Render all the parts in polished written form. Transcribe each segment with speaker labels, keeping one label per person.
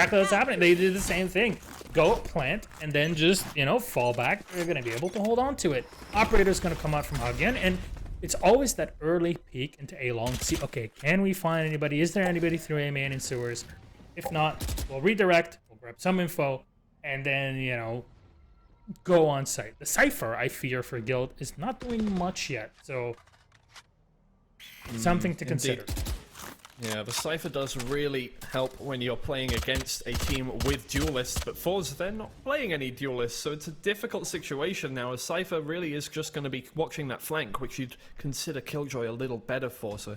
Speaker 1: exactly what's happening. They did the same thing. Go plant and then just, you know, fall back. They're going to be able to hold on to it. Operator's going to come out from again, and it's always that early peek into A long to see, okay, can we find anybody? Is there anybody through A main and sewers? If not, we'll redirect, we'll grab some info, and then, you know, go on site. The Cypher, I fear, for Guild is not doing much yet, so something to consider.
Speaker 2: Yeah, the Cypher does really help when you're playing against a team with duelists, but forZe, they're not playing any duelists, so it's a difficult situation now, as Cypher really is just going to be watching that flank, which you'd consider Killjoy a little better for, so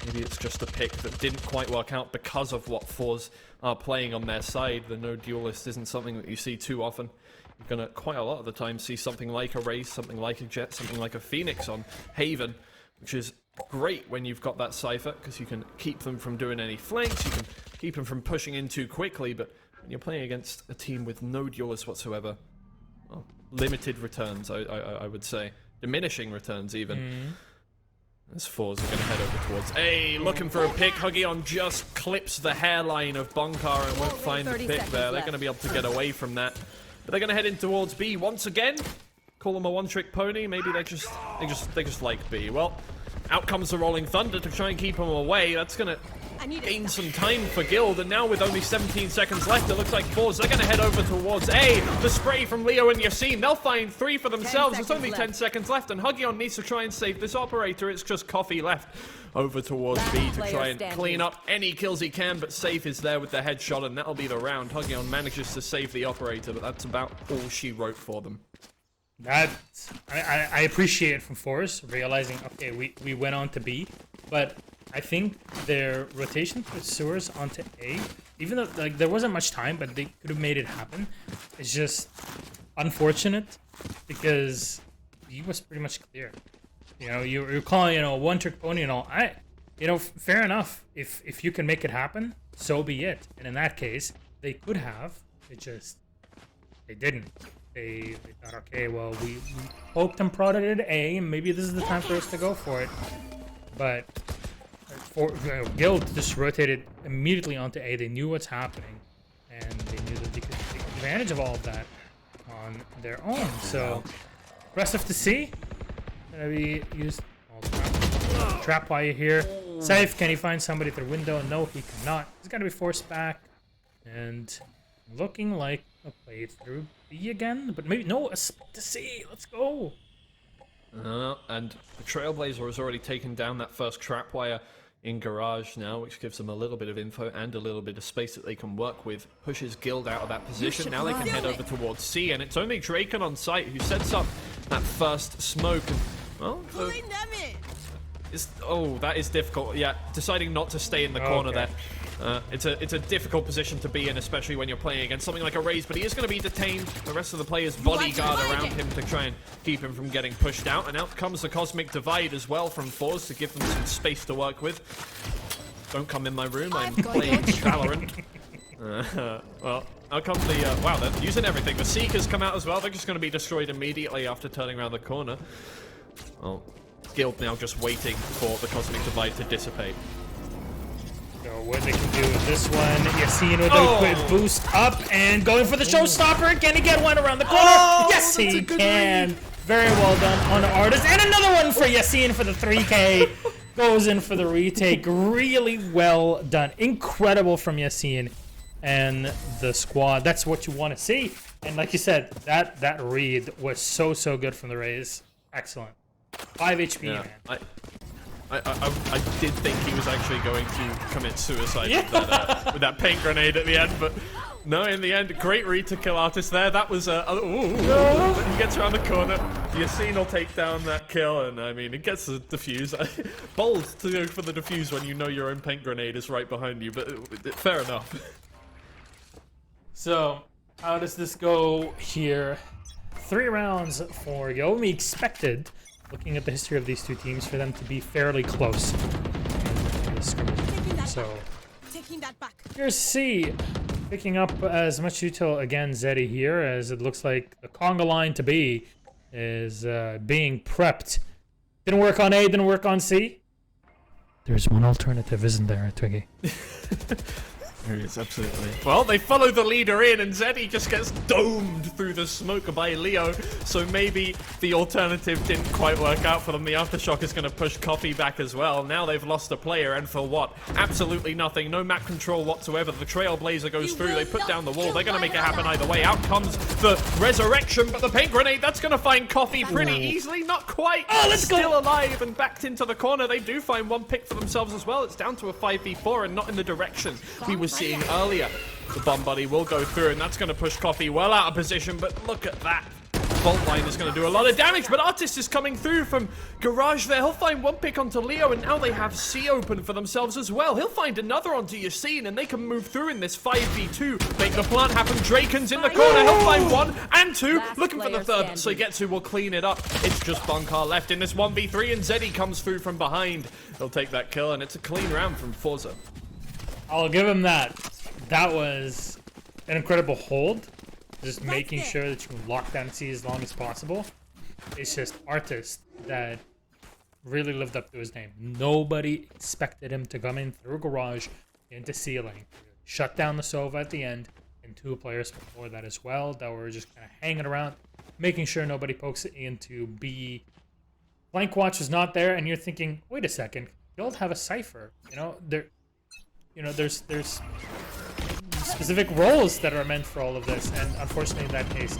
Speaker 2: maybe it's just a pick that didn't quite work out because of what forZe are playing on their side. The no duelist isn't something that you see too often. You're going to, quite a lot of the time, see something like a Raze, something like a Jet, something like a Phoenix on Haven, which is great when you've got that Cypher, because you can keep them from doing any flanks, you can keep them from pushing in too quickly, but when you're playing against a team with no duelists whatsoever, well, limited returns, I would say. Diminishing returns, even. As forZe are going to head over towards A, looking for a pick. Huggy just clips the hairline of Bonkar and won't find the pick there. They're going to be able to get away from that. But they're going to head in towards B once again. Call them a one-trick pony. Maybe they just like B. Well, out comes the Rolling Thunder to try and keep them away. That's going to gain some time for Guild, and now with only 17 seconds left, it looks like forZe, they're going to head over towards A. The spray from Leo and Yassine, they'll find 3 for themselves. There's only 10 seconds left, and Huggy needs to try and save this operator. It's just Coffee left over towards B to try and clean up any kills he can, but Safe is there with the headshot, and that'll be the round. Huggy manages to save the operator, but that's about all she wrote for them.
Speaker 1: I appreciate it from forZe, realizing, okay, we went on to B, but I think their rotation to sewers onto A, even though like there wasn't much time, but they could have made it happen, it's just unfortunate because B was pretty much clear. You know, you're calling, you know, one-trick pony and all. You know, fair enough. If you can make it happen, so be it. And in that case, they could have. They didn't. They thought, okay, well, we poked and prodded at A, and maybe this is the time for us to go for it. But Guild just rotated immediately onto A. They knew what's happening, and they knew that they could take advantage of all of that on their own. So, rest of the C gonna be used. Trap while you're here. Safe, can he find somebody through the window? No, he cannot. He's gonna be forced back, and looking like a play through B again, but maybe no, a split to C. Let's go.
Speaker 2: And the Trailblazer has already taken down that first trapwire in Garage now, which gives them a little bit of info and a little bit of space that they can work with. Pushes Guild out of that position. Now they can head over towards C, and it's only Draken on site who sets up that first smoke. And, well, that is difficult. Yeah, deciding not to stay in the corner there. It's a difficult position to be in, especially when you're playing against something like a Raze, but he is going to be detained. The rest of the players bodyguard around him to try and keep him from getting pushed out, and out comes the Cosmic Divide as well from forZe to give them some space to work with. Don't come in my room, I'm playing Valorant. Well, out comes the, wow, they're using everything. The Seekers come out as well. They're just going to be destroyed immediately after turning around the corner. Well, Guild now just waiting for the Cosmic Divide to dissipate.
Speaker 1: So what they can do with this one, Yassine with a quick boost up and going for the showstopper. Can he get one around the corner? Yes, he can. Very well done on the artist. And another one for Yassine for the 3K. Goes in for the retake. Really well done. Incredible from Yassine and the squad. That's what you want to see. And like you said, that read was so good from the Raze. Excellent. 5 HP, man.
Speaker 2: I did think he was actually going to commit suicide with that paint grenade at the end, but no, in the end, great read to kill artist there. That was but he gets around the corner. Yassine will take down that kill, and I mean, it gets the defuse. Bold to go for the defuse when you know your own paint grenade is right behind you, but fair enough.
Speaker 1: So, how does this go here? 3 rounds for Yo. We expected, looking at the history of these two teams, for them to be fairly close. So, here's C, picking up as much util again. Zeddy here, as it looks like the conga line to B is being prepped. Didn't work on A, didn't work on C. There's one alternative, isn't there, Twiggy?
Speaker 2: There he is, absolutely. Well, they follow the leader in, and Zeddy just gets domed through the smoke by Leo. So maybe the alternative didn't quite work out for them. The Aftershock is going to push Coffee back as well. Now they've lost a player, and for what? Absolutely nothing. No map control whatsoever. The Trailblazer goes through. They put down the wall. They're going to make it happen either way. Out comes the Resurrection, but the paint grenade, that's going to find Coffee pretty easily. Not quite.
Speaker 1: Oh, let's go.
Speaker 2: Still alive and backed into the corner. They do find one pick for themselves as well. It's down to a 5v4 and not in the direction we were seeing earlier. The bomb buddy will go through, and that's going to push Coffee well out of position, but look at that. Fault line is going to do a lot of damage, but Artist is coming through from Garage there. He'll find one pick onto Leo, and now they have C open for themselves as well. He'll find another onto Yassine, and they can move through in this 5v2. Make the plant happen. Draken's in the corner. He'll find one and two. Looking for the third. Soigetsu will clean it up. It's just Bunkar left in this 1v3, and Zeddy comes through from behind. He'll take that kill, and it's a clean round from forZe.
Speaker 1: I'll give him that. That was an incredible hold. Just making sure that you can lock down C as long as possible. It's just Artist that really lived up to his name. Nobody expected him to come in through Garage into ceiling. Shut down the Sova at the end, and 2 players before that as well that were just kind of hanging around, making sure nobody pokes it into B. Flank watch was not there, and you're thinking, wait a second, you all have a Cypher. There's specific roles that are meant for all of this, and unfortunately in that case,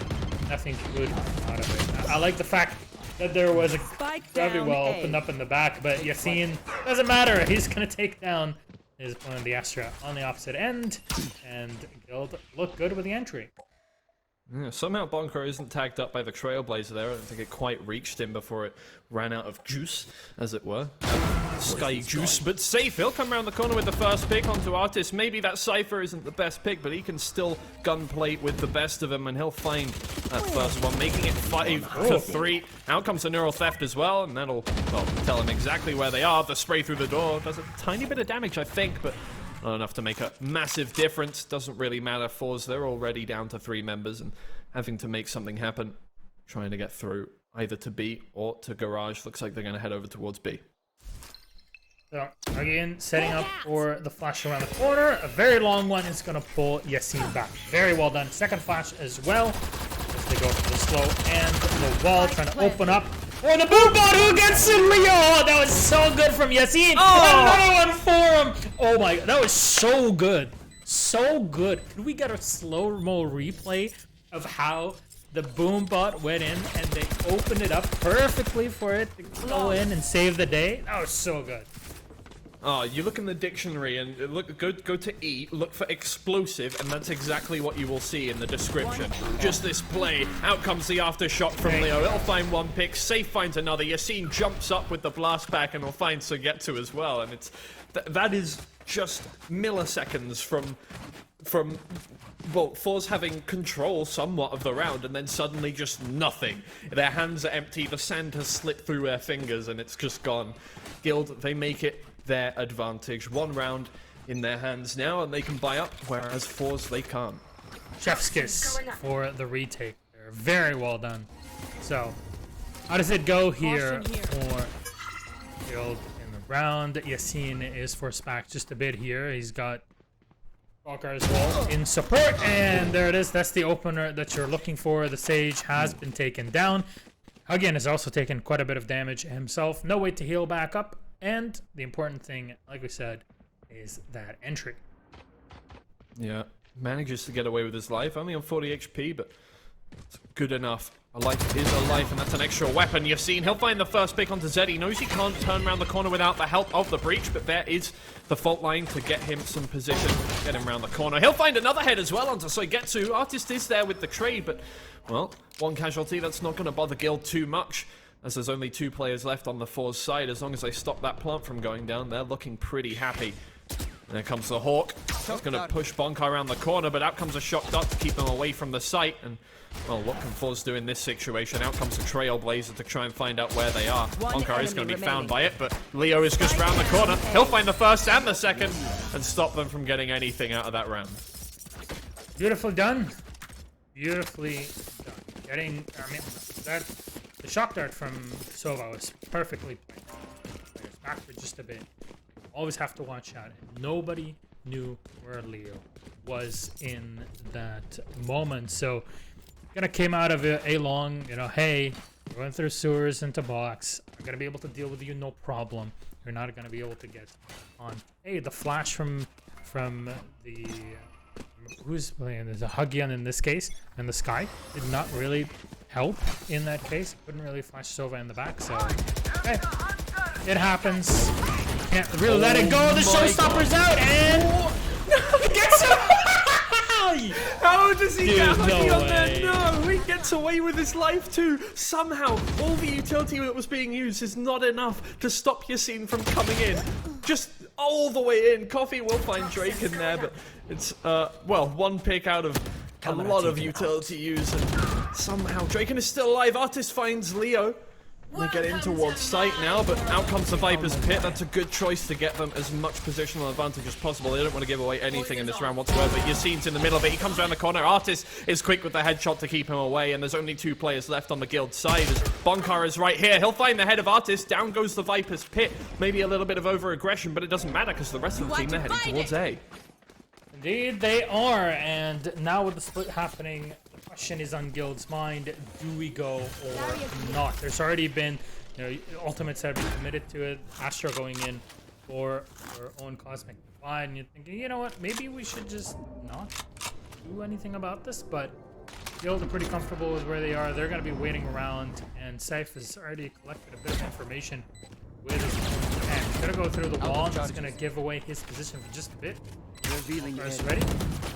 Speaker 1: nothing good out of it. I like the fact that there was a gravity well opened up in the back, but Yassine, doesn't matter, he's gonna take down his opponent, the Astra, on the opposite end, and Guild look good with the entry.
Speaker 2: Yeah, somehow Bonker isn't tagged up by the Trailblazer there. I don't think it quite reached him before it ran out of juice, as it were. Sky juice, but safe. He'll come around the corner with the first pick onto Artist. Maybe that Cypher isn't the best pick, but he can still gunplay with the best of them, and he'll find that first one, making it 5-3. Out comes the Neural Theft as well, and that'll, well, tell him exactly where they are. The spray through the door does a tiny bit of damage, I think, but not enough to make a massive difference. Doesn't really matter. forZe, they're already down to 3 members and having to make something happen. Trying to get through either to B or to Garage. Looks like they're going to head over towards B.
Speaker 1: So, again, setting up for the flash around the corner. A very long one is going to pull Yassine back. Very well done. Second flash as well. As they go for the slow and the wall, trying to open up. Oh, the boom bot who gets to Leo! Oh, that was so good from Yassine! Oh! Another one for him! Oh my, that was so good. So good. Could we get a slow-mo replay of how the boom bot went in and they opened it up perfectly for it to go in and save the day? That was so good.
Speaker 2: Oh, you look in the dictionary and go to E, look for explosive, and that's exactly what you will see in the description. Just this play. Out comes the aftershock from Leo. It'll find one pick. Safe finds another. Yassine jumps up with the blast back and will find Soigetsu as well. And it's that is just milliseconds from well, forZe having control somewhat of the round, and then suddenly just nothing. Their hands are empty. The sand has slipped through their fingers, and it's just gone. Guild, they make it their advantage. 1 round in their hands now, and they can buy up, whereas forZe, they can't.
Speaker 1: Chef's kiss for the retake there. Very well done. So, how does it go here for Guild in the round? Yassine is forced back just a bit here. He's got Walker as well in support, and there it is. That's the opener that you're looking for. The Sage has been taken down. Again, has also taken quite a bit of damage himself. No way to heal back up. And the important thing, like we said, is that entry.
Speaker 2: Yeah, manages to get away with his life. Only on 40 HP, but it's good enough. A life is a life, and that's an extra weapon. Yassine, he'll find the first pick onto Zeddy. Knows he can't turn around the corner without the help of the breach, but there is the fault line to get him some position. Get him around the corner. He'll find another head as well onto Soigetsu. Artist is there with the trade, but, well, 1 casualty. That's not going to bother Guild too much, as there's only 2 players left on the forZe side. As long as they stop that plant from going down, they're looking pretty happy. There comes the Hawk. He's going to push Bonkai around the corner, but out comes a shock dart to keep them away from the site. And, well, what can forZe do in this situation? Out comes the Trailblazer to try and find out where they are. Bonkai is going to be found by it, but Leo is just round the corner. He'll find the first and the second and stop them from getting anything out of that round.
Speaker 1: Beautifully done. Beautifully done. Getting, I mean, the shock dart from Sova was perfectly played. Back for just a bit. Always have to watch out. Nobody knew where Leo was in that moment. So kind of came out of a long, you know, hey, we're going through sewers into box. I'm gonna be able to deal with you, no problem. You're not gonna be able to get on. Hey, the flash from the who's playing? There's a Huggian in this case, and the Sky did not really help in that case. Couldn't really flash Sova in the back, so hey, it happens. Can't really let it go. The showstopper's out, and
Speaker 2: How does he get Huggy
Speaker 1: no
Speaker 2: on there?
Speaker 1: way.
Speaker 2: No, he gets away with his life too. Somehow, all the utility that was being used is not enough to stop Yassine from coming in. Just all the way in. Coffee will find Drake in there, but it's, well, one pick out of a lot of utility use. And somehow, Draken is still alive. Artist finds Leo. They get in towards sight now, but out comes the Viper's Pit. That's a good choice to get them as much positional advantage as possible. They don't want to give away anything in this round whatsoever. Yassine's in the middle of it. He comes around the corner. Artist is quick with the headshot to keep him away, and there's only 2 players left on the guild side. As Bonkar is right here. He'll find the head of Artist. Down goes the Viper's Pit. Maybe a little bit of over-aggression, but it doesn't matter because the rest of the team, they're heading towards A.
Speaker 1: Indeed, they are. And now with the split happening, the question is on Guild's mind: do we go or not? There's already been, you know, Ultimates have been committed to it. Astro going in for her own Cosmic Divide, and you're thinking, you know what? Maybe we should just not do anything about this. But Guild are pretty comfortable with where they are. They're going to be waiting around, and Saif has already collected a bit of information with his own hand. He's going to go through the wall, and he's going to give away his position for just a bit.
Speaker 3: Revealing
Speaker 1: First ready.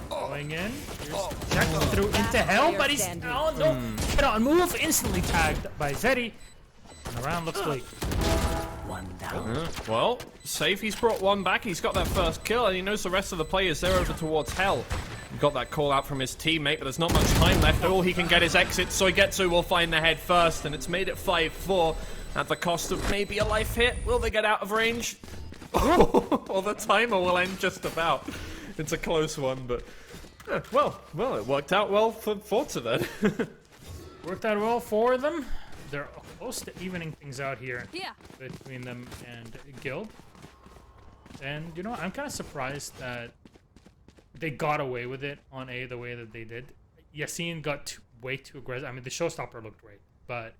Speaker 1: Going in. Here's Jack through into hell, but he's oh no! Get on move, instantly tagged by Zeddy. And the round looks bleak.
Speaker 3: one down.
Speaker 2: Well, safe. He's brought one back. He's got that first kill, and he knows the rest of the players. They're over towards hell. He got that call out from his teammate, but there's not much time left. All he can get is exit. Soigetsu will find the head first, and it's made it 5-4 at the cost of maybe a life hit. Will they get out of range? Well, the timer will end just about. It's a close one, but well, it worked out well for forZe then.
Speaker 1: Worked out well for them. They're close to evening things out here
Speaker 4: Yeah.
Speaker 1: between them and Guild. And you know, I'm kind of surprised that they got away with it on A the way that they did. Yassine got way too aggressive. I mean, the showstopper looked great, but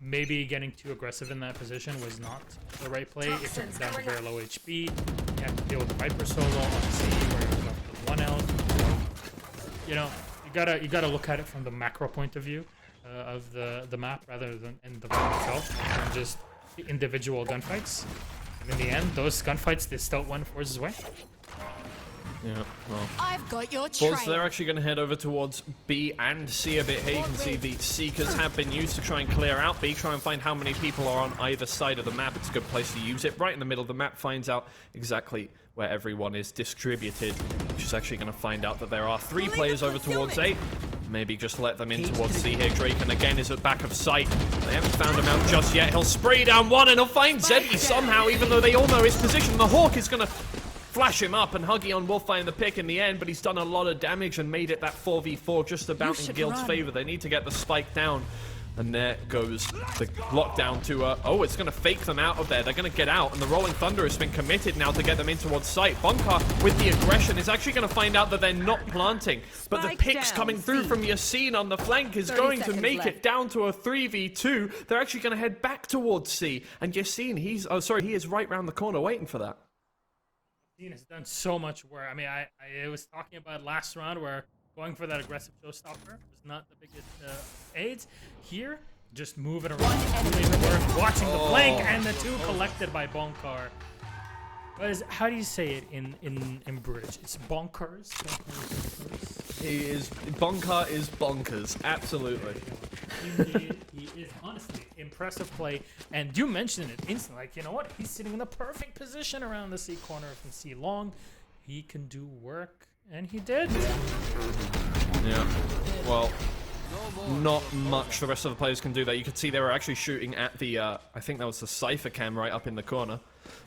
Speaker 1: maybe getting too aggressive in that position was not the right play. If you're down to very low HP, you have to deal with the Viper solo on C where you're left with 1 health. You know, you gotta look at it from the macro point of view of the map rather than in the map itself, and just the individual gunfights. And in the end, those gunfights they still won forZe's way.
Speaker 2: Yeah, well.
Speaker 4: I've got your
Speaker 2: Vods,
Speaker 4: trail.
Speaker 2: they're actually going to head over towards B and C a bit here. You can see the Seekers have been used to try and clear out B, try and find how many people are on either side of the map. It's a good place to use it. Right in the middle of the map finds out exactly where everyone is distributed, which is actually going to find out that there are 3 players over towards A. Maybe just let them in towards C here. Draken again is at back of sight. They haven't found him out just yet. He'll spray down one and he'll find Zeddy somehow, even though they all know his position. The Hawk is going to flash him up, and Huggion will find the pick in the end, but he's done a lot of damage and made it that 4v4 just about in Guild's favor. They need to get the spike down. And there goes the lockdown to, oh, it's going to fake them out of there. They're going to get out, and the Rolling Thunder has been committed now to get them in towards sight. Bonkar, with the aggression, is actually going to find out that they're not planting. But the picks coming through from Yassine on the flank is going to make it down to a 3v2. They're actually going to head back towards C. And Yassine, he is right round the corner waiting for that.
Speaker 1: Yassine has done so much work. I mean, I was talking about last round where going for that aggressive showstopper was not the biggest aids. Here, just moving around, doing the work, watching the flank, and the 2 collected by Bonkar. How do you say it in British? It's bonkers.
Speaker 2: Bonkar is bonkers, absolutely.
Speaker 1: He is honestly impressive play, and you mentioned it instantly. Like, you know what? He's sitting in the perfect position around the C corner from C long. He can do work, and he did.
Speaker 2: Yeah. Well, not much the rest of the players can do that. You could see they were actually shooting at the, I think that was the Cypher cam right up in the corner.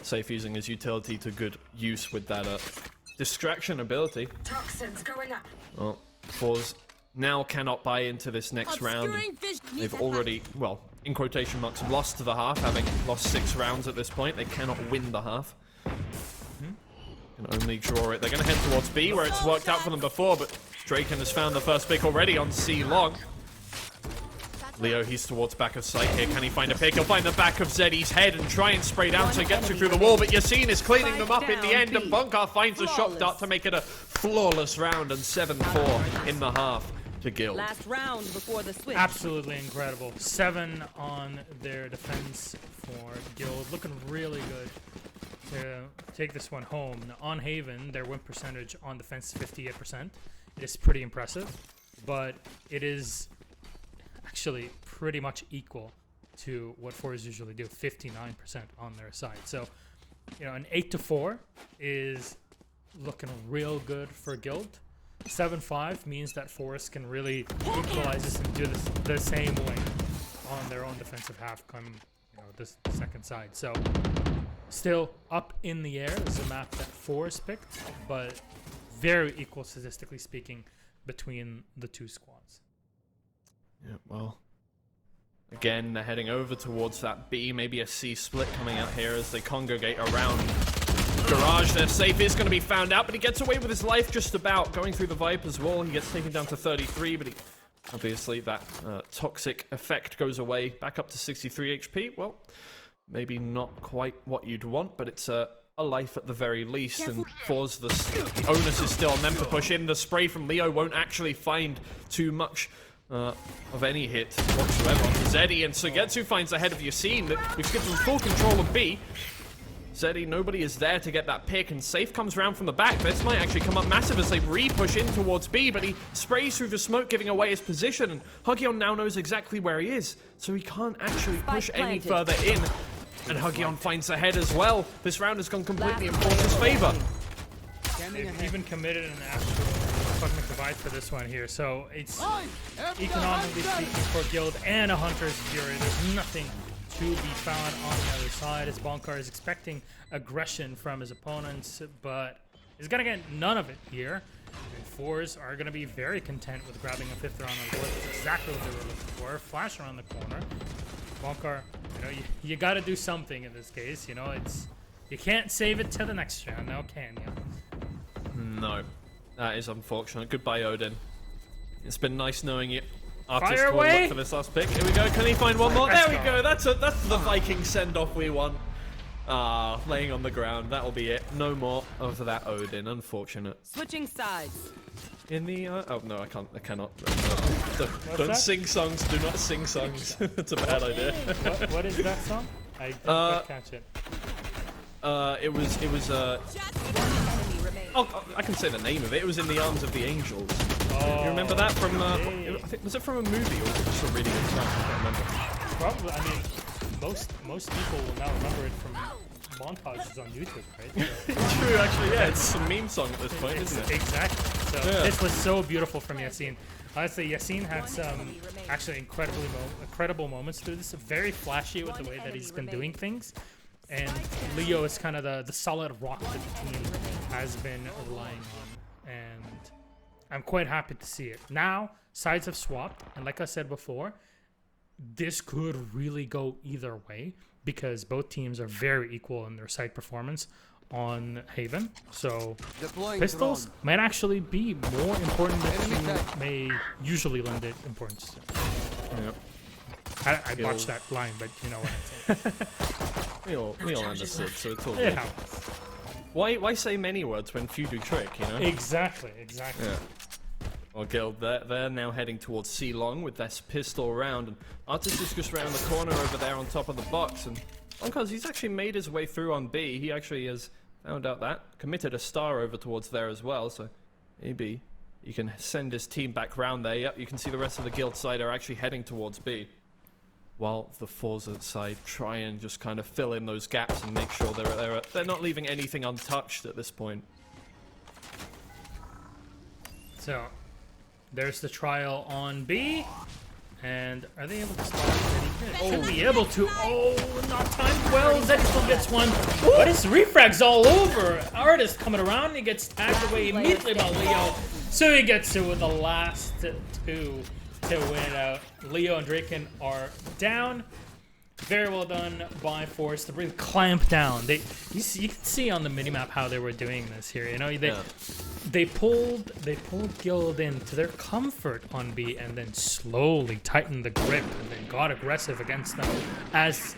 Speaker 2: Safe using his utility to good use with that distraction ability.
Speaker 5: Toxins going up.
Speaker 2: Well, forZe now cannot buy into this next round. They've already, well, in quotation marks, lost to the half, having lost 6 rounds at this point. They cannot win the half. Can only draw it. They're going to head towards B, where it's worked out for them before, but Draken has found the first pick already on C long. Leo, he's towards back of sight here. Can he find a pick? He'll find the back of Zeddy's head and try and spray down so he gets through the wall, but Yassine is cleaning them up in the end, and Bunker finds a shot dart to make it a flawless round, and 7-4 in the half to Guild.
Speaker 4: Last round before the switch.
Speaker 1: Absolutely incredible. 7 on their defense for Guild. Looking really good to take this one home. Now, on Haven, their win percentage on defense is 58%. It is pretty impressive, but it is actually pretty much equal to what forZe usually do, 59% on their side. So, you know, an 8-4 is looking real good for Guild. 7-5 means that forZe can really equalize this and do this the same way on their own defensive half come, you know, this second side. So still up in the air. This is a map that forZe picked, but very equal statistically speaking between the two squads.
Speaker 2: Yeah, well, again, they're heading over towards that B. Maybe a C split coming out here as they congregate around Garage. Their safe is going to be found out, but he gets away with his life just about. Going through the Viper's wall, he gets taken down to 33, but obviously that toxic effect goes away. Back up to 63 HP. Well, maybe not quite what you'd want, but it's a life at the very least, and forZe, the onus is still on them to push in. The spray from Leo won't actually find too much of any hit whatsoever on Zeddy, and Sugetsu finds ahead of Yassine, which gives them full control of B. Zeddy, nobody is there to get that pick, and Safe comes round from the back. This might actually come up massive as they re-push in towards B, but he sprays through the smoke, giving away his position, and Huggion now knows exactly where he is, so he can't actually push any further in. And Huggion finds ahead as well. This round has gone completely in forZe's favor.
Speaker 1: They've even committed an actual fucking divide for this one here, so it's economically speaking for Guild and a Hunter's Fury. There's nothing to be found on the other side, as Bonkar is expecting aggression from his opponents, but he's gonna get none of it here. And forZe are gonna be very content with grabbing a 5th round on board. That's exactly what they were looking for. Flash around the corner. Bonkar, you know, you gotta do something in this case. You know, you can't save it to the next round now, can you?
Speaker 2: No, that is unfortunate. Goodbye, Odin. It's been nice knowing you.
Speaker 1: Fire away!
Speaker 2: For this last pick. Here we go. Can he find one more? There we go. That's the Viking send-off we want. Ah, laying on the ground. That'll be it. No more of that Odin. Unfortunate.
Speaker 4: Switching sides.
Speaker 2: In the oh no, I can't. I cannot. Don't sing songs. Do not sing songs. It's a bad idea.
Speaker 1: What is that song? I didn't quite catch it.
Speaker 2: It was oh, I can say the name of it. It was In the Arms of the Angels.
Speaker 1: Oh,
Speaker 2: you remember that from? I think, was it from a movie or was it just a really good song? I can't remember.
Speaker 1: Probably. I mean, most people will now remember it from montages on YouTube, right? So.
Speaker 2: True, actually, yeah. It's a meme song at this point, isn't it?
Speaker 1: Exactly. So this was so beautiful from Yassine. Honestly, Yassine had some actually incredible moments through this. Very flashy with the way that he's been doing things. And Leo is kind of the solid rock that the team has been relying on. And I'm quite happy to see it. Now, sides have swapped. And like I said before, this could really go either way because both teams are very equal in their side performance on Haven. So pistols might actually be more important than you may usually lend it importance to.
Speaker 2: Yep.
Speaker 1: I botched that line, but you know what I'm saying.
Speaker 2: we all understood, so it's all good.
Speaker 1: Yeah.
Speaker 2: Why say many words when few do trick, you know?
Speaker 1: Exactly.
Speaker 2: Yeah. Well, Guild, they're now heading towards C long with this pistol round, and Artis is just around the corner over there on top of the box, and Bonkers, he's actually made his way through on B. He actually has found out that, committed a star over towards there as well, so maybe you can send his team back round there. Yep, you can see the rest of the Guild side are actually heading towards B, while the forZe side try and just kind of fill in those gaps and make sure they're not leaving anything untouched at this point.
Speaker 1: So, there's the trial on B. And are they able to stop? Should be able to. Oh, not timed well. Zeddy still gets one. But his refrags all over. Artist coming around. He gets tagged away immediately by Leo. So he gets to the last two to win it out. Leo and Draken are down. Very well done by forZe to really clamp down. You can see on the minimap how they were doing this here. You know, they pulled Guild into their comfort on B and then slowly tightened the grip and then got aggressive against them as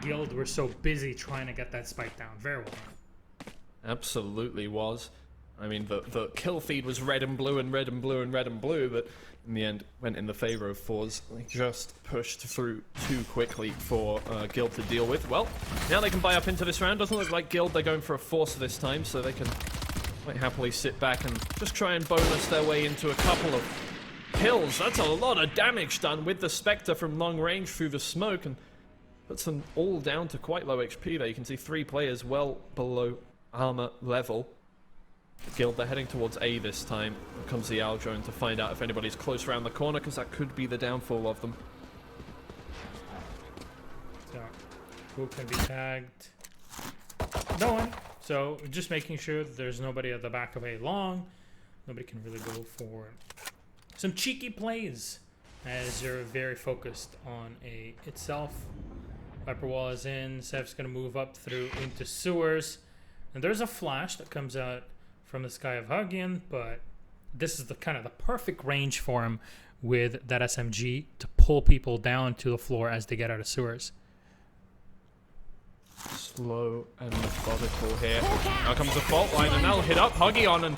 Speaker 1: Guild were so busy trying to get that spike down. Very well done.
Speaker 2: Absolutely was. I mean, the kill feed was red and blue and red and blue and red and blue, but in the end went in the favor of forZe. They just pushed through too quickly for Guild to deal with. Well, now they can buy up into this round. Doesn't look like Guild, they're going for a force this time, so they can quite happily sit back and just try and bonus their way into a couple of kills. That's a lot of damage done with the Spectre from long range through the smoke, and puts them all down to quite low HP there. You can see 3 players well below armor level. Guild, they're heading towards A this time. Here comes the Owl drone to find out if anybody's close around the corner, because that could be the downfall of them.
Speaker 1: So, who can be tagged? No one. So, just making sure that there's nobody at the back of A long. Nobody can really go for some cheeky plays, as you're very focused on A itself. Viper wall is in. Sev's going to move up through into sewers. And there's a flash that comes out from the sky of Hagian, but this is the kind of the perfect range for him with that SMG to pull people down to the floor as they get out of sewers.
Speaker 2: Slow and methodical here. Now comes the fault line, and that'll hit up Hagian, and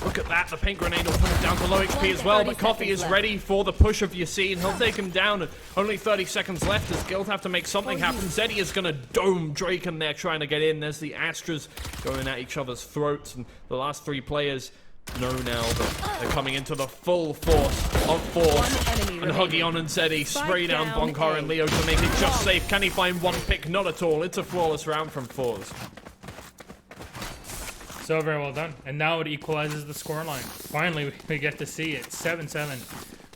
Speaker 2: look at that, the paint grenade will put him down to low HP as well, but Coffee is ready for the push of Yassine. He'll take him down, and only 30 seconds left as Guild have to make something happen. Zeddy is going to dome Drake, and they're trying to get in. There's the Astras going at each other's throats, and the last 3 players know now that they're coming into the full force of force. And Hagian and Zeddy spray down Bonkar and Leo to make it just safe. Can he find one pick? Not at all. It's a flawless round from forZe.
Speaker 1: So very well done. And now it equalizes the scoreline. Finally, we get to see it. 7-7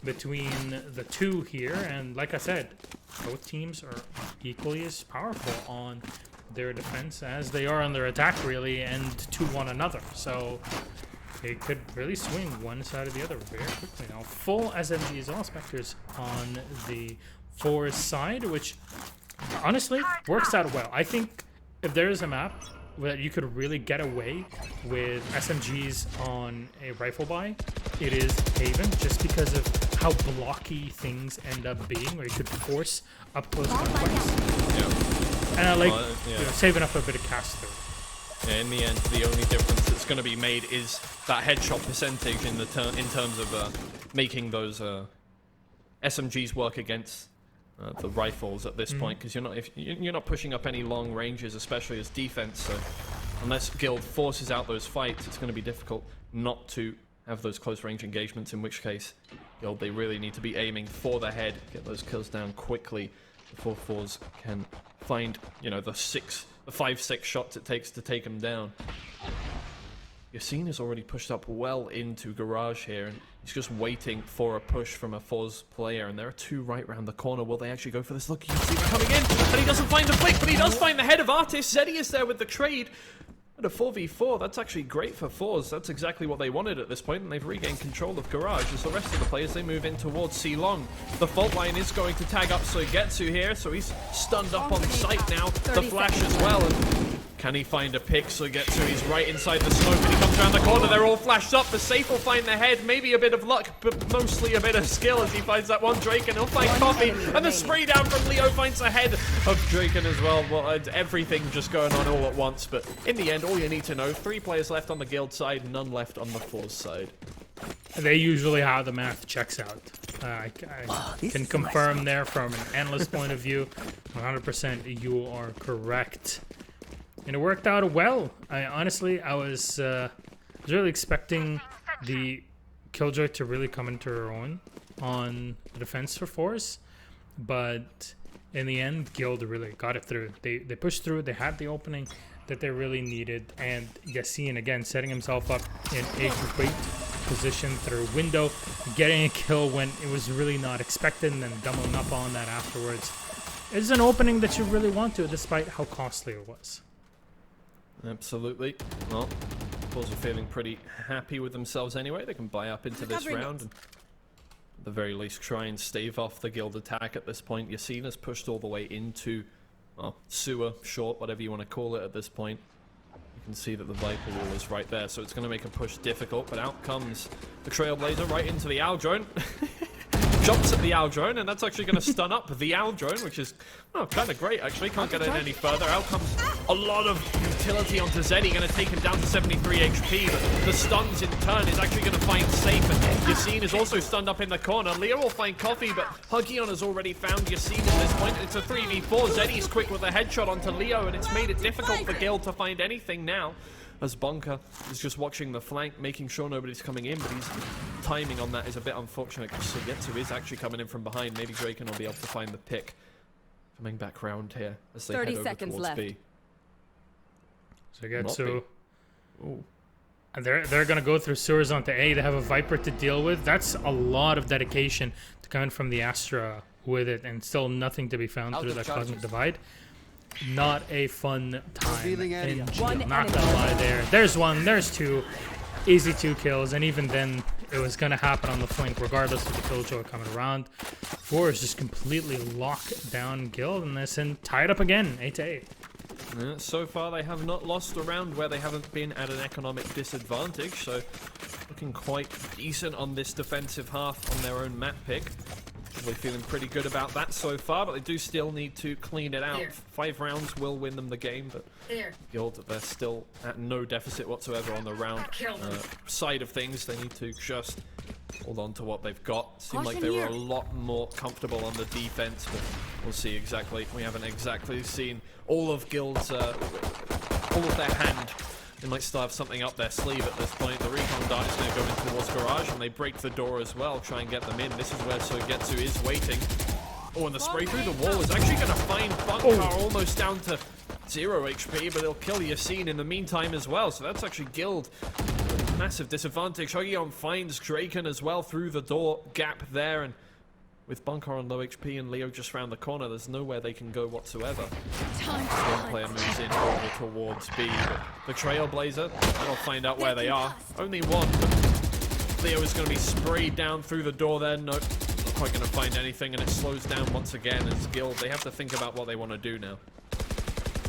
Speaker 1: between the two here. And like I said, both teams are equally as powerful on their defense as they are on their attack, really, and to one another. So it could really swing one side or the other very quickly. Now, full SMGs, all Spectres on the forZe side, which honestly works out well. I think if there is a map where you could really get away with SMGs on a rifle buy, it is Haven, just because of how blocky things end up being, where you could force up close gunfights.
Speaker 2: Yeah.
Speaker 1: And I like you know, saving up a bit of cast through.
Speaker 2: Yeah, in the end, the only difference that's going to be made is that headshot percentage in terms of making those SMGs work against the rifles at this point, because you're not pushing up any long ranges, especially as defense. So unless Guild forces out those fights, it's going to be difficult not to have those close range engagements. In which case, Guild, they really need to be aiming for the head, get those kills down quickly before forZe can find, you know, the 5-6 shots it takes to take them down. Yassine is already pushed up well into Garage here, and he's just waiting for a push from a forZe player, and there are 2 right round the corner. Will they actually go for this? Look, you can see them coming in, and he doesn't find the flick, but he does find the head of Artist. Zeddy is there with the trade. But a 4v4, that's actually great for forZe. That's exactly what they wanted at this point, and they've regained control of Garage. As the rest of the players, they move in towards C Long. The fault line is going to tag up Soigetsu here, so he's stunned up on sight now. The flash as well, and can he find a pick? Soigetsu, he's right inside the smoke, and he comes around the corner. They're all flashed up. The safe will find the head, maybe a bit of luck, but mostly a bit of skill as he finds that one Draken. He'll find Coffee, and the spray down from Leo finds the head of Draken as well. Well, everything just going on all at once, but in the end, all you need to know, 3 players left on the Guild side, none left on the forZe side.
Speaker 1: They usually how the math checks out. I can confirm there from an analyst point of view, 100% you are correct. And it worked out well. I was really expecting the Killjoy to really come into her own on the defense for forZe, but in the end, Guild really got it through. They pushed through. They had the opening that they really needed, and Yassine again setting himself up in a great position through window, getting a kill when it was really not expected, and then doubling up on that afterwards. It's an opening that you really want to, despite how costly it was.
Speaker 2: Absolutely. Well, forZe are feeling pretty happy with themselves anyway. They can buy up into this round. And At the very least, try and stave off the guild attack at this point. Yassine has pushed all the way into sewer, short, whatever you want to call it at this point. You can see that the Viper wall is right there, so it's going to make a push difficult, but out comes the Trailblazer right into the owl drone. Jumps at the owl drone, and that's actually going to stun up the owl drone, which is kind of great, actually. Can't get it any further. Out comes a lot of utility onto Zeddy, going to take him down to 73 HP, but the stuns in turn is actually going to find Safe, and Yassine is also stunned up in the corner. Leo will find Coffee, but Huggion has already found Yassine at this point. It's a 3v4. Zeddy's quick with a headshot onto Leo, and it's made it difficult for Guild to find anything now, as Bunker is just watching the flank, making sure nobody's coming in, but his timing on that is a bit unfortunate because Sugetsu is actually coming in from behind. Maybe Draken will be able to find the pick. Coming back round here as they head over towards B.
Speaker 1: Sugetsu. And they're going to go through sewers onto A. They have a Viper to deal with. That's a lot of dedication to come in from the Astra with it, and still nothing to be found through that Cosmic Divide. Not a fun time in GL, not gonna lie there. There's one, there's two. Easy 2 kills, and even then it was gonna happen on the flank regardless of the Killjoy coming around. forZe just completely locked down Guild in this and tied up again, 8-8.
Speaker 2: Yeah, so far they have not lost a round where they haven't been at an economic disadvantage, so looking quite decent on this defensive half on their own map pick. Probably feeling pretty good about that so far, but they do still need to clean it out. 5 rounds will win them the game, but Guild, they're still at no deficit whatsoever on the round side of things. They need to just hold on to what they've got. Seemed like they were a lot more comfortable on the defense, but we'll see exactly. We haven't exactly seen all of Guild's, all of their hand. They might still have something up their sleeve at this point. The recon dart is going to go in towards Garage, and they break the door as well, try and get them in. This is where Sugetsu is waiting. Oh, and the spray through the wall is actually going to find Bunker almost down to 0 HP, but he'll kill Yassine in the meantime as well. So that's actually Guild. Massive disadvantage. Huggion finds Draken as well through the door gap there, and with Bunker on low HP and Leo just round the corner, there's nowhere they can go whatsoever. One player moves in over towards B, but the Trailblazer, I'll find out where they are. Only one, but Leo is going to be sprayed down through the door there. Nope, not quite going to find anything, and it slows down once again as Guild. They have to think about what they want to do now.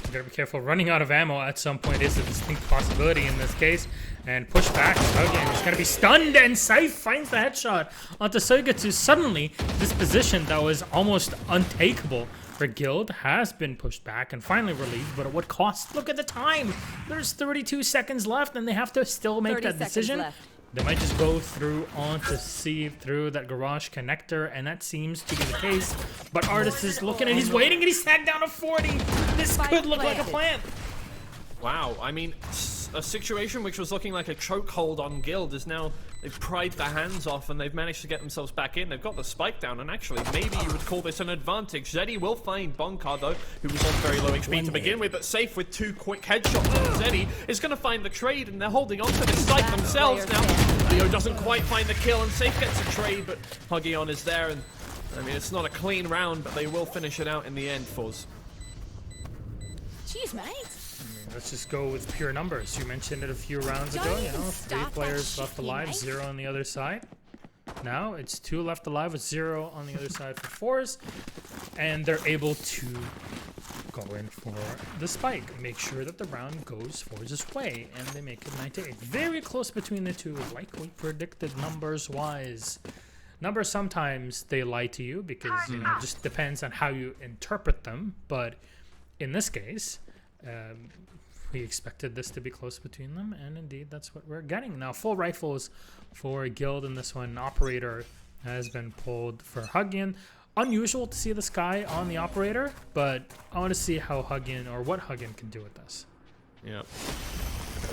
Speaker 1: You gotta be careful. Running out of ammo at some point is a distinct possibility in this case. And push back. Again, he's gonna be stunned, and Safe finds the headshot onto Sugetsu. Suddenly, this position that was almost untakeable for Guild has been pushed back and finally relieved, but at what cost? Look at the time! There's 32 seconds left, and they have to still make that decision. Left. They might just go through on to see through that garage connector, and that seems to be the case. But Artist is looking, and he's waiting, and he's tagged down to 40. This could look like a plan.
Speaker 2: Wow, I mean, a situation which was looking like a chokehold on Guild is now, they've pried their hands off and they've managed to get themselves back in. They've got the spike down, and actually, maybe you would call this an advantage. Zeddy will find Bunker, though, who was on very low HP to begin with, but Safe with 2 quick headshots on Zeddy is going to find the trade, and they're holding on to this site themselves now. Leo doesn't quite find the kill, and Safe gets a trade, but Huggion is there, and I mean, it's not a clean round, but they will finish it out in the end, forZe.
Speaker 4: Jeez, mate.
Speaker 1: Let's just go with pure numbers. You mentioned it a few rounds ago, you know, 3 players left alive, 0 on the other side. Now it's 2 left alive with 0 on the other side for forZe, and they're able to go in for the spike, make sure that the round goes forZe's way, and they make it 9-8. Very close between the two, like we predicted numbers-wise. Numbers, sometimes they lie to you because, you know, it just depends on how you interpret them, but in this case, we expected this to be close between them, and indeed that's what we're getting. Now, full rifles for Guild in this one. Operator has been pulled for Huggion. Unusual to see this guy on the Operator, but I want to see how Huggion, or what Huggion can do with this.
Speaker 2: Yeah.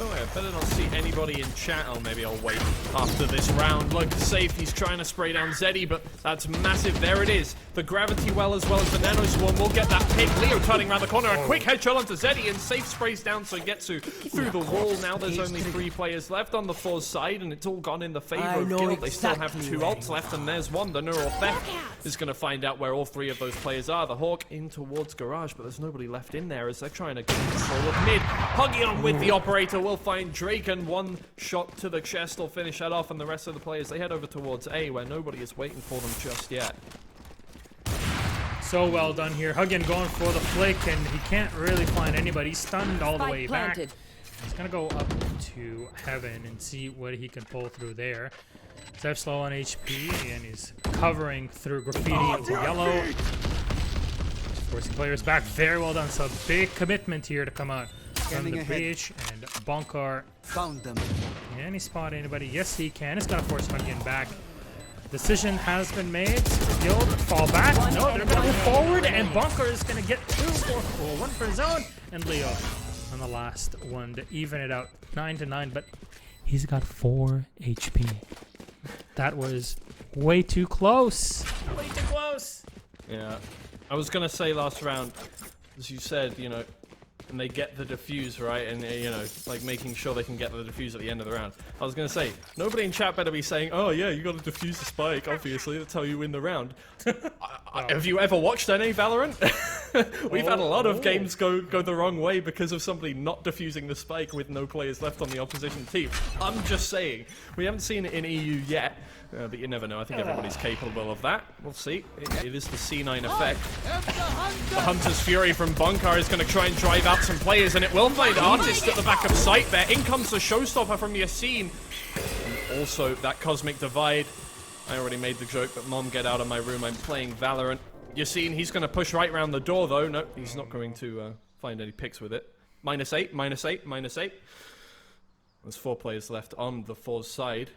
Speaker 2: Oh, I better not see anybody in chat. Oh, maybe I'll wait after this round. Look, Safe, he's trying to spray down Zeddy, but that's massive. There it is. The Gravity Well as well as the Nano Swarm will get that pick. Leo turning around the corner. A quick headshot onto Zeddy, and Safe sprays down Sugetsu through the wall. Now there's only 3 players left on the forZe side, and it's all gone in the favor of Guild. They still have 2 ults left, and there's one. The Neural Theft is going to find out where all 3 of those players are. The Hawk in towards Garage, but there's nobody left in there as they're trying to get control of mid. Huggion with the Operator will will find Drake, and one shot to the chest will finish that off, and the rest of the players, they head over towards A, where nobody is waiting for them just yet.
Speaker 1: So well done here. Hugin going for the flick, and he can't really find anybody. Stunned all the way back. He's gonna go up to heaven and see what he can pull through there. Zev's low on HP, and he's covering through graffiti into yellow. Forcing players back. Very well done. So big commitment here to come out from the breach. And Bonkar
Speaker 3: Found them.
Speaker 1: can he spot anybody? Yes, he can. It's gonna force Hugin back. Decision has been made. Guild fall back. No, they're gonna move forward, and Bonkar is gonna get one for his own, and Leo on the last one to even it out, 9-9. But he's got 4 HP. That was way too close. Way too close.
Speaker 2: Yeah. I was going to say last round, as you said, you know, and they get the defuse, right? And, you know, like making sure they can get the defuse at the end of the round. I was going to say, nobody in chat better be saying, oh, yeah, you got to defuse the spike, obviously. That's how you win the round. Have you ever watched any Valorant? We've had a lot of games go the wrong way because of somebody not defusing the spike with no players left on the opposition team. I'm just saying. We haven't seen it in EU yet, but you never know. I think everybody's capable of that. We'll see. It is the C9 effect. The Hunter's Fury from Bonkar is going to try and drive out some players, and it will find Artist at the back of sight there. In comes the Showstopper from Yassine. And also, that Cosmic Divide. I already made the joke, but Mom, get out of my room. I'm playing Valorant. Yassine, he's going to push right round the door, though. No, he's not going to find any picks with it. -8, -8, -8. There's 4 players left on the forZe side.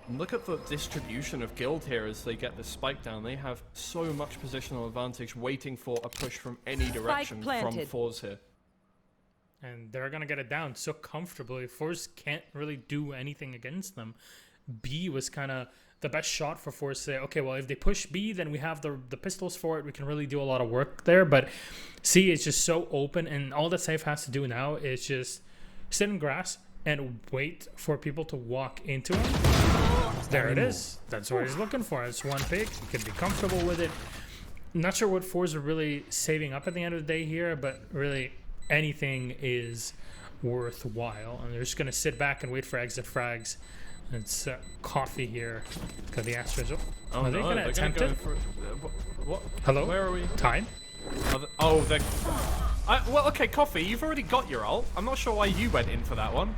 Speaker 2: And look at the distribution of Guild here as they get the spike down. They have so much positional advantage waiting for a push from any direction from forZe here.
Speaker 1: And they're going to get it down so comfortably. forZe can't really do anything against them. B was kind of the best shot for forZe. Okay, well, if they push B, then we have the pistols for it. We can really do a lot of work there. But C is just so open, and all that Safe has to do now is just sit in grass and wait for people to walk into him. There it is. That's what he's looking for. It's one pick. He can be comfortable with it. Not sure what forZe are really saving up at the end of the day here, but really anything is worthwhile. And they're just going to sit back and wait for exit frags. It's coffee here. Got the Astros. Are they going to attempt it?
Speaker 2: What?
Speaker 1: Hello?
Speaker 2: Where are we?
Speaker 1: Time?
Speaker 2: Well, okay, Coffee, you've already got your ult. I'm not sure why you went in for that one.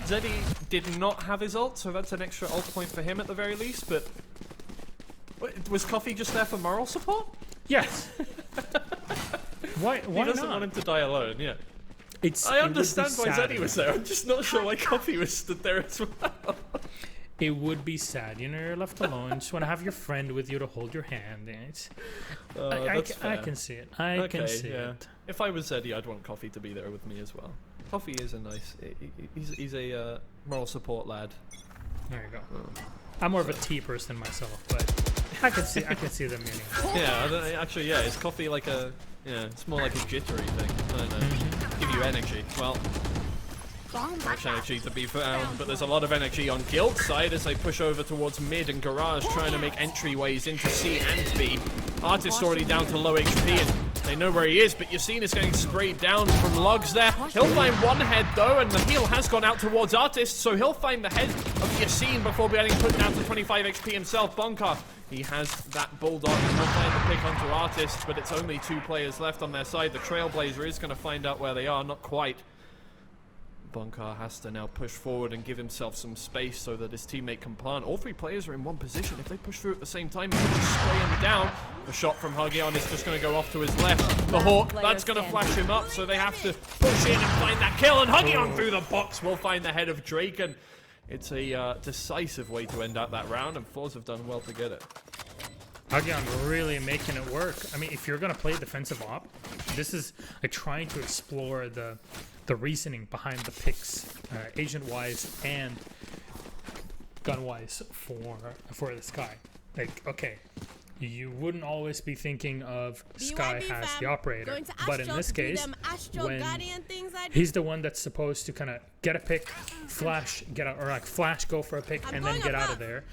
Speaker 2: Zeddy did not have his ult, so that's an extra ult point for him at the very least, but... Was Coffee just there for moral support?
Speaker 1: Yes. Why
Speaker 2: he doesn't
Speaker 1: not?
Speaker 2: want him to die alone, yeah. I understand why Zeddy was there, I'm just not sure why Coffee was stood there as well.
Speaker 1: It would be sad, you know, you're left alone. You just want to have your friend with you to hold your hand. I can see it. I can see it.
Speaker 2: If I was Zeddy, I'd want Coffee to be there with me as well. Coffee is a nice... He's a moral support lad.
Speaker 1: There you go. I'm more of a tea person myself, but I can see the meaning.
Speaker 2: Yeah, actually, yeah. Is Coffee like a... Yeah, it's more like a jittery thing. I don't know. Give you energy. Well... Much energy to be found, but there's a lot of energy on Guild's side as they push over towards mid and garage, trying to make entryways into C and B. Artist's already down to low HP, and they know where he is, but Yassine is getting sprayed down from logs there. He'll find one head though, and the heal has gone out towards Artist, so he'll find the head of Yassine before getting put down to 25 HP himself. Bonkar, he has that bulldog, and he'll find the pick onto Artist, but it's only 2 players left on their side. The Trailblazer is going to find out where they are, not quite. Bonkar has to now push forward and give himself some space so that his teammate can plant. All 3 players are in one position. If they push through at the same time, he can just spray him down. The shot from Hugyeon is just going to go off to his left. The Hawk, that's going to flash him up, so they have to push in and find that kill. And Hugyeon through the box will find the head of Drake. And it's a decisive way to end out that round, and forZe have done well to get it.
Speaker 1: Hugyeon really making it work. I mean, if you're going to play defensive op, this is like trying to explore the reasoning behind the picks, agent-wise and gun-wise for the Sky. Like, okay, you wouldn't always be thinking of Sky as the operator, but in this case, when he's the one that's supposed to kind of get a pick, flash, go for a pick, and then get out of there.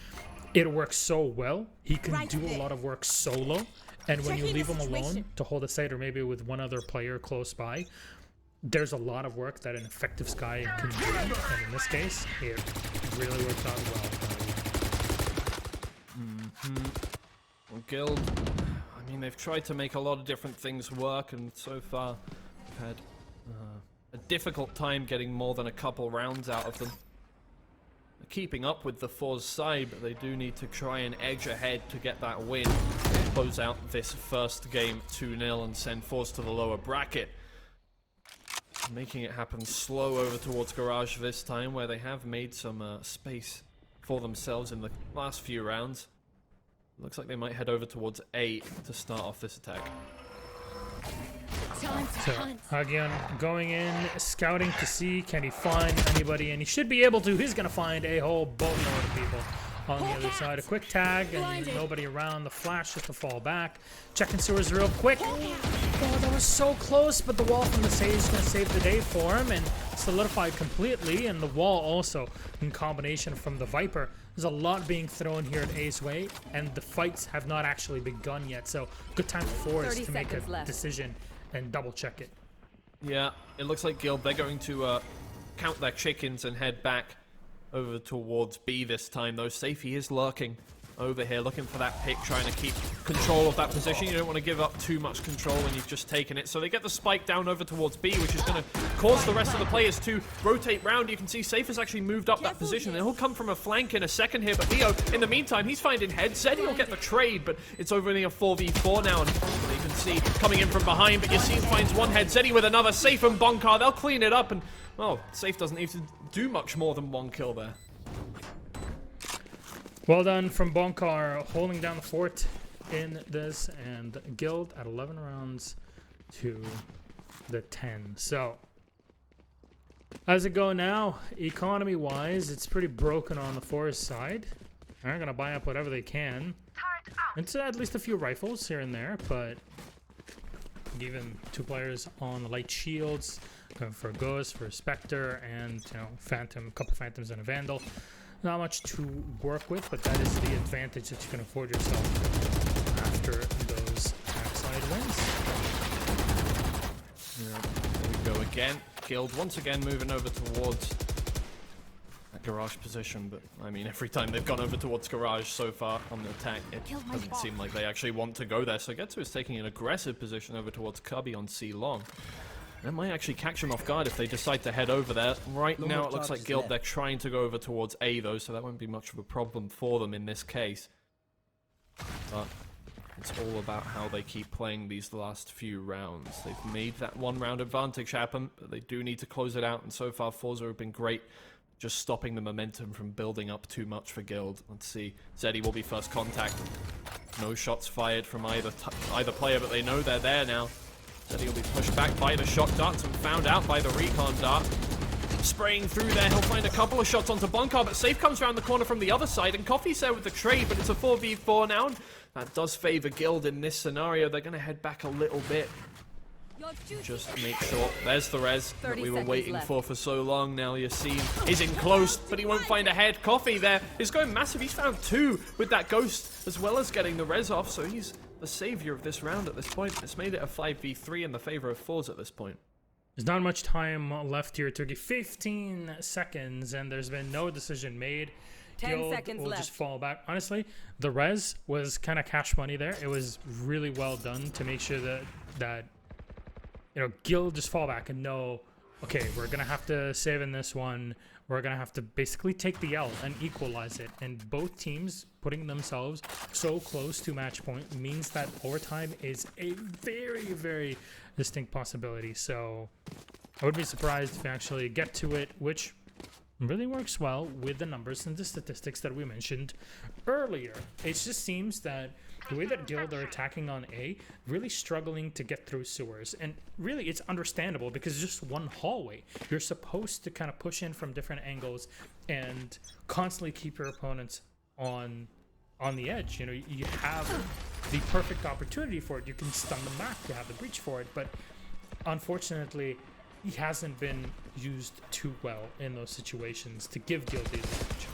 Speaker 1: It works so well. He can do a lot of work solo, and when you leave him alone to hold a site or maybe with one other player close by, there's a lot of work that an effective Sky can do, and in this case, it really worked out well.
Speaker 2: Well, Guild, I mean, they've tried to make a lot of different things work, and so far, they've had a difficult time getting more than a couple rounds out of them. They're keeping up with the forZe side, but they do need to try and edge ahead to get that win. Close out this first game 2-0 and send forZe to the lower bracket. Making it happen slow over towards Garage this time, where they have made some space for themselves in the last few rounds. Looks like they might head over towards A to start off this attack.
Speaker 1: So, Hagion going in, scouting to see can he find anybody, and he should be able to. He's going to find a whole boatload of people on the other side. A quick tag, and nobody around. The flash just to fall back. Checking sewers real quick. Oh, that was so close, but the wall from the Sage is going to save the day for him and solidify completely. And the wall also, in combination from the Viper. There's a lot being thrown here at A's Way, and the fights have not actually begun yet. So, good time for forZe to make a decision and double check it.
Speaker 2: Yeah, it looks like Guild, they're going to count their chickens and head back over towards B this time, though. Safety is lurking over here, looking for that pick, trying to keep control of that position. You don't want to give up too much control when you've just taken it. So they get the spike down over towards B, which is going to cause the rest of the players to rotate round. You can see Safe has actually moved up that position, and he'll come from a flank in a second here. But Leo, in the meantime, he's finding head. Zeddy will get the trade, but it's over only a 4v4 now. And you can see coming in from behind, but Yassine finds one head. Zeddy with another. Safe and Bonkar, they'll clean it up. And, well, Safe doesn't need to do much more than one kill there.
Speaker 1: Well done from Bonkar, holding down the fort in this, and Guild at 11 rounds to the 10. So, how's it go now? Economy-wise, it's pretty broken on the forZe side. They're going to buy up whatever they can. It's at least a few rifles here and there, but even 2 players on the light shields, for Ghost, for Spectre, and, you know, Phantom, a couple Phantoms and a Vandal. Not much to work with, but that is the advantage that you can afford yourself after those backside wins.
Speaker 2: Yeah, there we go again. Guild once again moving over towards that garage position, but I mean, every time they've gone over towards garage so far on the attack, it doesn't seem like they actually want to go there. So Getsu is taking an aggressive position over towards Cubby on C long. That might actually catch them off guard if they decide to head over there. Right now, it looks like Guild, they're trying to go over towards A, though, so that won't be much of a problem for them in this case. But it's all about how they keep playing these last few rounds. They've made that 1-round advantage happen, but they do need to close it out, and so far, forZe have been great, just stopping the momentum from building up too much for Guild. Let's see. Zeddy will be first contact. No shots fired from either player, but they know they're there now. Zeddy will be pushed back by the shot darts and found out by the recon dart. Spraying through there, he'll find a couple of shots onto Bonkar, but Safe comes around the corner from the other side, and Coffee's there with the trade, but it's a 4v4 now, and that does favor Guild in this scenario. They're going to head back a little bit. Just make sure. There's the res that we were waiting for so long now. Yassine is in close, but he won't find a head. Coffee there is going massive. He's found 2 with that ghost, as well as getting the res off, so he's the savior of this round at this point. It's made it a 5v3 in the favor of forZe at this point.
Speaker 1: There's not much time left here, Turkey. 15 seconds, and there's been no decision made.
Speaker 4: 10 seconds
Speaker 1: will
Speaker 4: left.
Speaker 1: Just fall back. Honestly, the res was kind of cash money there. It was really well done to make sure that you know, Guild just fall back and know, okay, we're gonna have to save in this one. We're gonna have to basically take the L and equalize it. And both teams putting themselves so close to match point means that overtime is a very, very distinct possibility. So I would be surprised if we actually get to it, which really works well with the numbers and the statistics that we mentioned earlier. It just seems that the way that Guild are attacking on A, really struggling to get through sewers. And really, it's understandable because it's just one hallway. You're supposed to kind of push in from different angles and constantly keep your opponents on the edge. You know, you have the perfect opportunity for it. You can stun them back. You have the breach for it. But unfortunately, he hasn't been used too well in those situations to give Guild the advantage.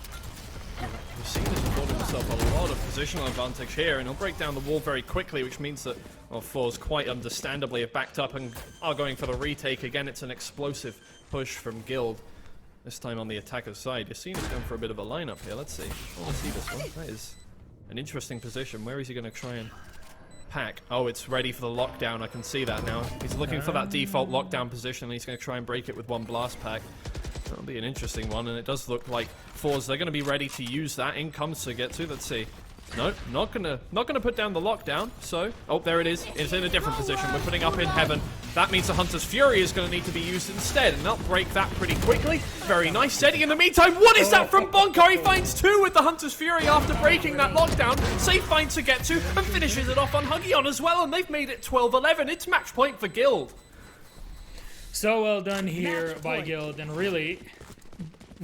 Speaker 2: We've seen this important himself a lot of positional advantage here, and he'll break down the wall very quickly, which means that, well, forZe quite understandably have backed up and are going for the retake. Again, it's an explosive push from Guild. This time on the attacker's side. Yassine's going for a bit of a lineup here. Let's see. I want to see this one. That is an interesting position. Where is he going to try and pack? Oh, it's ready for the lockdown. I can see that now. He's looking for that default lockdown position, and he's going to try and break it with one blast pack. That'll be an interesting one, and it does look like forZe, they're going to be ready to use that. In comes Sugetsu. Let's see. No, not gonna put down the lockdown. So, oh, there it is. It's in a different position. We're putting up in heaven. That means the Hunter's Fury is going to need to be used instead, and they'll break that pretty quickly. Very nice. Setting in the meantime. What is that from Bonkar? He finds 2 with the Hunter's Fury after breaking that lockdown. Safe finds Sugetsu and finishes it off on Huggion as well, and they've made it 12-11. It's match point for Guild.
Speaker 1: So well done here by Guild, and really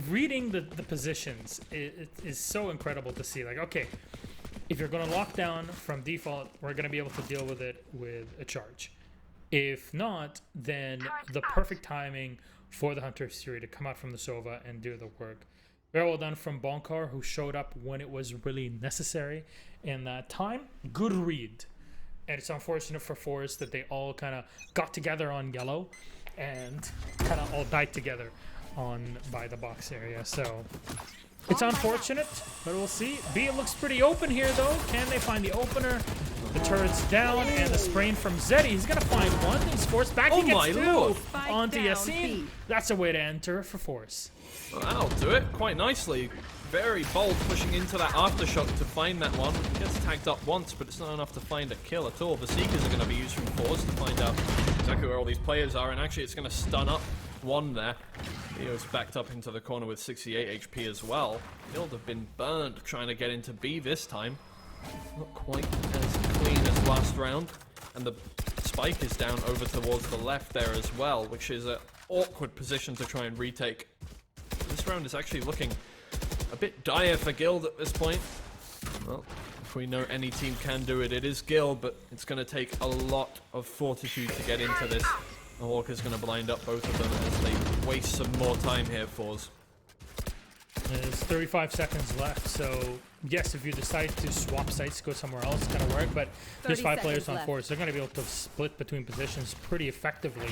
Speaker 1: reading the positions is so incredible to see. Like, okay, if you're going to lock down from default, we're going to be able to deal with it with a charge. If not, then the perfect timing for the Hunter's Fury to come out from the Sova and do the work. Very well done from Bonkar, who showed up when it was really necessary in that time. Good read. And it's unfortunate for forZe that they all kind of got together on yellow and kind of all died together by the box area. So it's unfortunate, but we'll see. B looks pretty open here, though. Can they find the opener? The turret's down, and the sprain from Zeddy. He's going to find one. He's forced back. He gets 2 onto Yassine. That's a way to enter for forZe.
Speaker 2: Well, that'll do it quite nicely. Very bold, pushing into that aftershock to find that one. Gets tagged up once, but it's not enough to find a kill at all. The Seekers are going to be used from forZe to find out exactly where all these players are, and actually it's going to stun up one there. Leo's backed up into the corner with 68 HP as well. Guild have been burned trying to get into B this time. Not quite as clean as last round. And the spike is down over towards the left there as well, which is an awkward position to try and retake. This round is actually looking a bit dire for Guild at this point. Well, if we know any team can do it, it is Guild, but it's going to take a lot of fortitude to get into this. The Hawk is going to blind up both of them as they waste some more time here, forZe.
Speaker 1: There's 35 seconds left, so yes, if you decide to swap sites, go somewhere else, it's going to work, but there's 5 players on forZe. They're going to be able to split between positions pretty effectively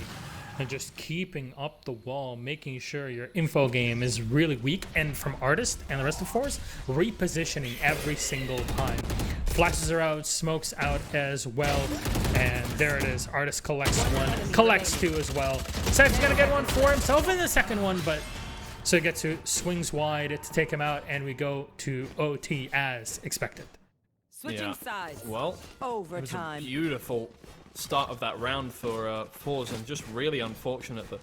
Speaker 1: and just keeping up the wall, making sure your info game is really weak, and from Artist and the rest of forZe, repositioning every single time. Flashes are out, smokes out as well, and there it is. Artist collects 1, collects 2 as well. Cypher's gonna get 1 for himself in the second one, but Sugetsu swings wide to take him out, and we go to OT as expected.
Speaker 4: Switching sides.
Speaker 2: Well,
Speaker 4: Overtime.
Speaker 2: it was a beautiful start of that round for forZe, and just really unfortunate that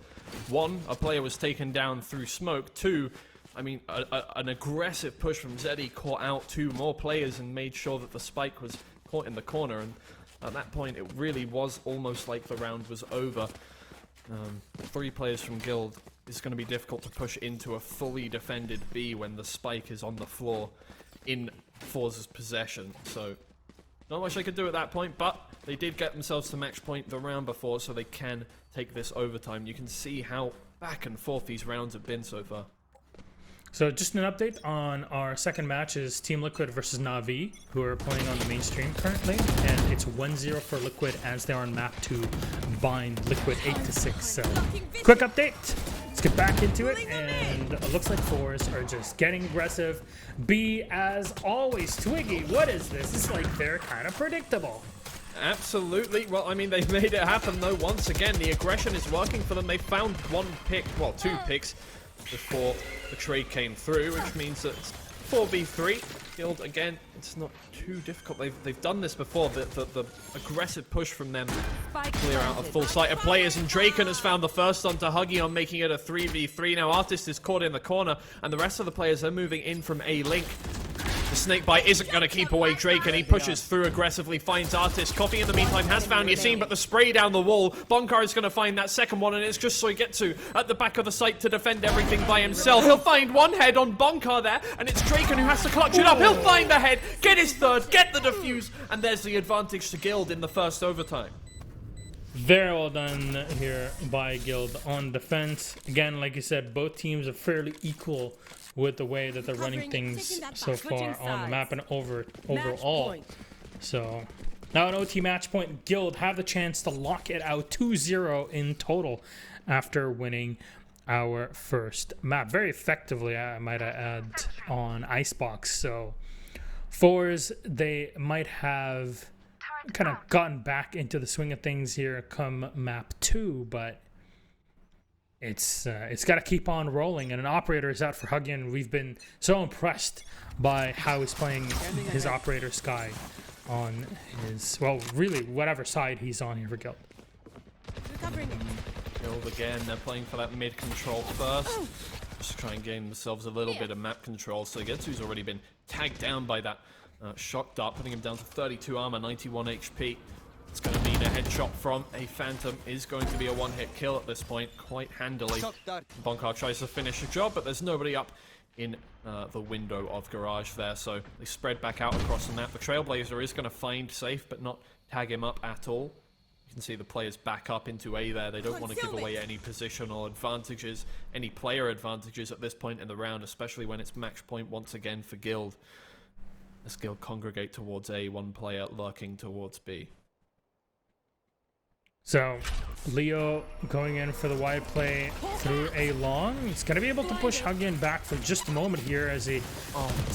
Speaker 2: 1, a player was taken down through smoke. 2, I mean, an aggressive push from Zeddy caught out 2 more players and made sure that the spike was caught in the corner, and at that point it really was almost like the round was over. 3 players from Guild is going to be difficult to push into a fully defended B when the spike is on the floor in forZe's possession, so not much they could do at that point, but they did get themselves to match point the round before, so they can take this overtime. You can see how back and forth these rounds have been so far.
Speaker 1: So just an update on our second match is Team Liquid versus Na'Vi, who are playing on the mainstream currently, and it's 1-0 for Liquid as they are on map 2, bind Liquid 8-6. So quick update. Let's get back into it, and it looks like forZe are just getting aggressive. B, as always, Twiggy, what is this? It's like they're kind of predictable.
Speaker 2: Absolutely. Well, I mean, they've made it happen, though. Once again, the aggression is working for them. They found 1 pick, well, 2 picks before the trade came through, which means that 4v3. Guild, again, it's not too difficult. They've done this before. The aggressive push from them clear out a full sight of players, and Draken has found the first onto Huggion, making it a 3v3. Now Artist is caught in the corner, and the rest of the players are moving in from A-Link. The snakebite isn't going to keep away Drake, and he pushes through aggressively, finds Artist. Coffee in the meantime has found Yassine, but the spray down the wall. Bonkar is going to find that second one, and it's just Sugetsu at the back of the site to defend everything by himself. He'll find 1 head on Bonkar there, and it's Draken who has to clutch it up. He'll find the head, get his 3rd, get the defuse, and there's the advantage to Guild in the first overtime.
Speaker 1: Very well done here by Guild on defense. Again, like you said, both teams are fairly equal with the way that they're running
Speaker 4: Covering,
Speaker 1: things
Speaker 4: taking that
Speaker 1: so
Speaker 4: back, switching
Speaker 1: far on the
Speaker 4: sides.
Speaker 1: map and
Speaker 4: Match
Speaker 1: overall.
Speaker 4: point.
Speaker 1: So now an OT match point, Guild have the chance to lock it out 2-0 in total after winning our first map very effectively, I might add, on Icebox. So forZe, they might have kind of gotten back into the swing of things here come map 2, but it's got to keep on rolling. And an operator is out for Hugin. We've been so impressed by how he's playing his operator Sky on his, well, really whatever side he's on here for Guild.
Speaker 4: Recovering.
Speaker 2: Guild again, they're playing for that mid control first. Just try and gain themselves a little bit of map control. So Getsu's already been tagged down by that shock dart, putting him down to 32 armor, 91 HP. It's going to mean a headshot from a Phantom is going to be a one-hit kill at this point, quite handily. Bonkar tries to finish the job, but there's nobody up in the window of Garage there, so they spread back out across the map. The Trailblazer is going to find Safe, but not tag him up at all. You can see the players back up into A there. They don't want to give away any positional advantages, any player advantages at this point in the round, especially when it's match point once again for Guild. As Guild congregate towards A, one player lurking towards B.
Speaker 1: So Leo going in for the wide play through A long. He's going to be able to push Hugin back for just a moment here as he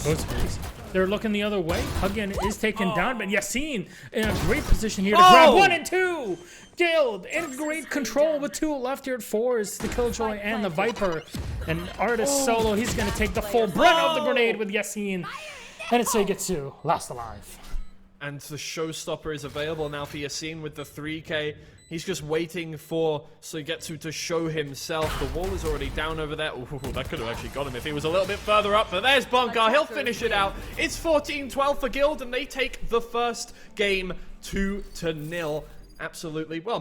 Speaker 1: goes. They're looking the other way. Hugin is taken down, but Yassine in a great position here to grab 1 and 2. Guild in great control with 2 left here at forZe, the Killjoy and the Viper. And Artist solo, he's going to take the full brunt of the grenade with Yassine. And it's Seigetsu, last alive.
Speaker 2: And the showstopper is available now for Yassine with the 3K. He's just waiting for Seigetsu to show himself. The wall is already down over there. Ooh, that could have actually got him if he was a little bit further up. But there's Bonkar. He'll finish it out. It's 14-12 for Guild, and they take the first game 2-0. Absolutely. Well,